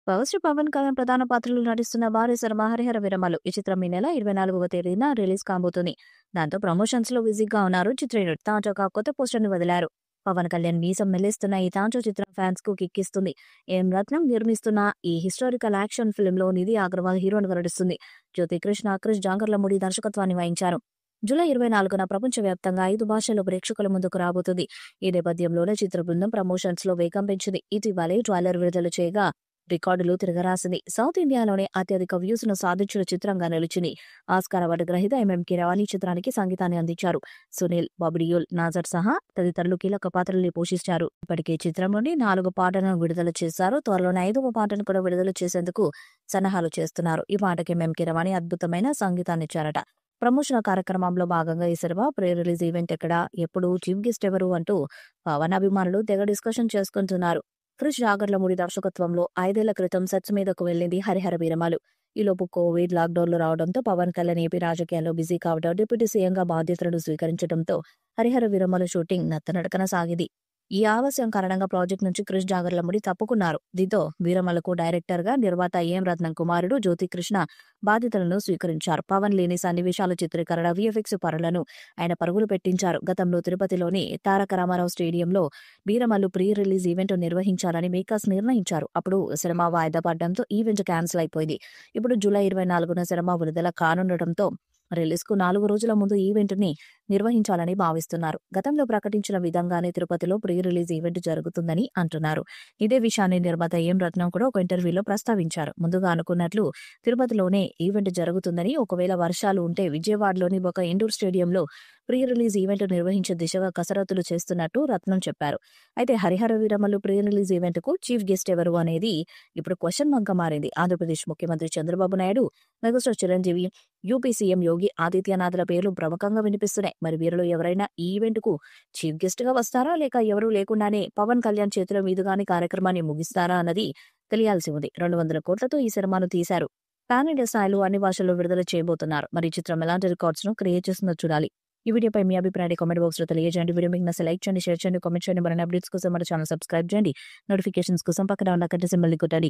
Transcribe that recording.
Power star Pawan Kalyan ప్రధాన పాత్రలు నటిస్తున్న భారీ సినిమా హరిహర విరమలు. ఈ చిత్రం ఈ నెల 24వ తేదీన రిలీజ్ కాబోతుంది. దాంతో ప్రమోషన్స్ లో బిజీగా ఉన్నారు చిత్రయూనిట్. తాజాగా కొత్త పోస్టర్ ని వదిలారు. పవన్ కళ్యాణ్ మీసం మెల్లిస్తున్న ఈ తాజా చిత్రం ఫ్యాన్స్ కు కిక్కిస్తుంది. ఏం రత్నం నిర్మిస్తున్న ఈ హిస్టారికల్ యాక్షన్ ఫిల్మ్ లో నిధి అగర్వాల్ హీరోయిన్ నటిస్తుంది. జ్యోతి కృష్ణ క్రిష్ జాంగర్లమూడి దర్శకత్వాన్ని వహించారు. జూలై 24న ప్రపంచవ్యాప్తంగా 5 భాషల్లో ప్రేక్షకుల ముందుకు రాబోతుంది. ఈ నేపథ్యంలోనే చిత్ర బృందం ప్రమోషన్స్ లో వేగం పెంచింది. ఇటీవలే ట్రైలర్ విడుదల చేయగా రికార్డులు తిరగరాసింది. సౌత్ ఇండియాలోనే అత్యధిక వ్యూస్ ను సాధించిన చిత్రంగా నిలిచింది. ఆస్కార్ అవార్డు గ్రహీత ఎంఎంకే రవాణి చిత్రానికి సంగీతాన్ని అందించారు. సునీల్, బాబిడియోల్, నాజర్ సహా తదితరులు కీలక పాత్రల్ని పోషించారు. ఇప్పటికే చిత్రం నుండి 4 పాటలను విడుదల చేశారు. త్వరలోనే 5వ పాటను కూడా విడుదల చేసేందుకు సన్నాహాలు చేస్తున్నారు. ఈ పాటకి ఎంఎంకే రవాణి అద్భుతమైన సంగీతాన్నిచ్చారట. ప్రమోషనల్ కార్యక్రమంలో భాగంగా ఈ సినిమా ప్రీ రిలీజ్ ఈవెంట్ ఎక్కడ, ఎప్పుడు, చీఫ్ గెస్ట్ ఎవరు అంటూ పవన్ అభిమానులు తెగ డిస్కషన్ చేసుకుంటున్నారు. క్రిష్ జాగర్లమూడి దర్శకత్వంలో 5 ఏళ్ల క్రితం సెట్స్ మీదకు వెళ్లింది హరిహర వీరమలు. ఈలోపు కోవిడ్ లాక్డౌన్లు రావడంతో పవన్ కళ్యాణ్ ఏపీ రాజకీయాల్లో బిజీ కావడం, డిప్యూటీ సీఎంగా బాధ్యతలను స్వీకరించడంతో హరిహర వీరమలు షూటింగ్ నత్తనడకన సాగింది. ఈ ఆలస్యం కారణంగా ప్రాజెక్ట్ నుంచి క్రిష్ జాగర్లమూడి తప్పుకున్నారు. దీంతో వీరమలకు డైరెక్టర్ గా నిర్మాత ఏం రత్నం కుమారుడు జ్యోతి కృష్ణ బాధ్యతలను స్వీకరించారు. పవన్ లేని సన్నివేశాల చిత్రీకరణ, విఎఫ్ఎక్స్ పనులను ఆయన పరుగులు పెట్టించారు. గతంలో తిరుపతిలోని తారక రామారావు స్టేడియంలో వీరమల్లు ప్రీ రిలీజ్ ఈవెంట్ నిర్వహించాలని మేకర్స్ నిర్ణయించారు. అప్పుడు సినిమా వాయిదా పడడంతో ఈవెంట్ క్యాన్సిల్ అయిపోయింది. ఇప్పుడు జూలై 24న సినిమా విడుదల కానుండటంతో రిలీజ్ కు 4 రోజుల ముందు ఈవెంట్ ని నిర్వహించాలని భావిస్తున్నారు. గతంలో ప్రకటించిన విధంగానే తిరుపతిలో ప్రీ రిలీజ్ ఈవెంట్ జరుగుతుందని అంటున్నారు. ఇదే విషయాన్ని నిర్మాత ఏం రత్నం కూడా ఒక ఇంటర్వ్యూలో ప్రస్తావించారు. ముందుగా అనుకున్నట్లు తిరుపతిలోనే ఈవెంట్ జరుగుతుందని, ఒకవేళ వర్షాలు ఉంటే విజయవాడలోని ఒక ఇండోర్ స్టేడియంలో ప్రీ రిలీజ్ ఈవెంట్ నిర్వహించే దిశగా కసరత్తులు చేస్తున్నట్టు రత్నం చెప్పారు. అయితే Harihara Veeramallu pre release event కు చీఫ్ గెస్ట్ ఎవరు అనేది ఇప్పుడు క్వశ్చన్ మార్క్ గా మారింది. ఆంధ్రప్రదేశ్ ముఖ్యమంత్రి Chandrababu Naidu, megastar Chiranjeevi, UP CM Yogi ఆదిత్యనాథ్ల పేర్లు ప్రముఖంగా వినిపిస్తున్నాయి. మరి వీరిలో ఎవరైనా ఈ ఈవెంట్ కు చీఫ్ గెస్ట్ గా వస్తారా, లేక ఎవరూ లేకుండానే పవన్ కళ్యాణ్ చేతుల మీదుగానే కార్యక్రమాన్ని ముగిస్తారా అన్నది తెలియాల్సి ఉంది. 200 కోట్లతో ఈ సినిమాను తీశారు. పాన్ ఇండియా స్థాయిలో అన్ని భాషల్లో విడుదల చేయబోతున్నారు. మరి ఈ చిత్రం ఎలాంటి రికార్డ్స్ ను క్రియేట్ చేస్తుందో చూడాలి. ఈ వీడియోపై మీ అభిప్రాయాన్ని కామెంట్ బాక్స్ లో తెలియజేయండి. వీడియో మీకు నచ్చితే లైక్ చేయండి, షేర్ చేయండి, కామెంట్ చేయండి. మరిన్ని అప్డేట్స్ కోసం మన ఛానల్ సబ్స్క్రైబ్ చేయండి. నోటిఫికేషన్స్ కోసం పక్కన ఉన్న గంట సింబల్ ని కొట్టండి.